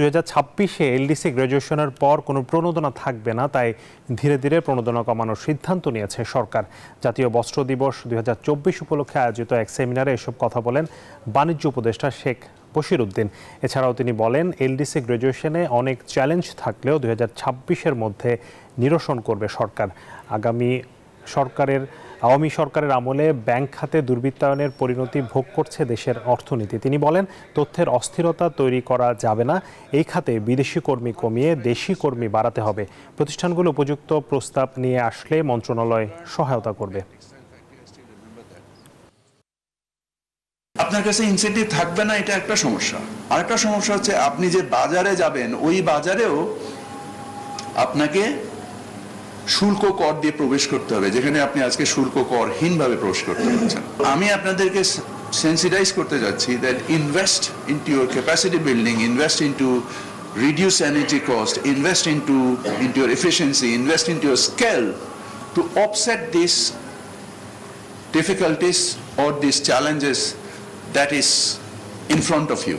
2026-এ LDC গ্র্যাজুয়েশনের পর কোনো প্রণোদনা থাকবে না, তাই ধীরে ধীরে প্রণোদনা কমানোর সিদ্ধান্ত নিয়েছে সরকার। জাতীয় বস্ত্র দিবস 2024 উপলক্ষে আয়োজিত এক সেমিনারে এসব কথা বলেন বাণিজ্য উপদেষ্টা শেখ বশিরউদ্দিন। এছাড়াও তিনি বলেন, এলডিসি গ্র্যাজুয়েশনে অনেক চ্যালেঞ্জ থাকলেও 2026-এর মধ্যে নিরসন করবে সরকার। আওয়ামী সরকারের আমলে ব্যাংক খাতে দুর্বৃত্তায়নের পরিণতি ভোগ করছে দেশের অর্থনীতি। তিনি বলেন, তথ্যের অস্থিরতা তৈরি করা যাবে না। এই খাতে বিদেশি কর্মী কমিয়ে দেশি কর্মী বাড়াতে হবে। প্রতিষ্ঠানগুলো উপযুক্ত প্রস্তাব নিয়ে আসলে মন্ত্রণালয় সহায়তা করবে। আপনার কাছে ইনসেন্টিভ থাকবে না, এটা একটা সমস্যা। আরেকটা সমস্যা হচ্ছে, আপনি যে বাজারে যাবেন ওই বাজারেও আপনাকে শুল্ক কর দিয়ে প্রবেশ করতে হবে, যেখানে আপনি আজকে শুল্ক করহীনভাবে প্রবেশ করতে পারছেন। আমি আপনাদেরকে সেন্সিটাইজ করতে যাচ্ছি that invest into your capacity building, invest into reduce energy cost, invest into your efficiency, invest into your skill to offset these difficulties or these challenges that is in front of you.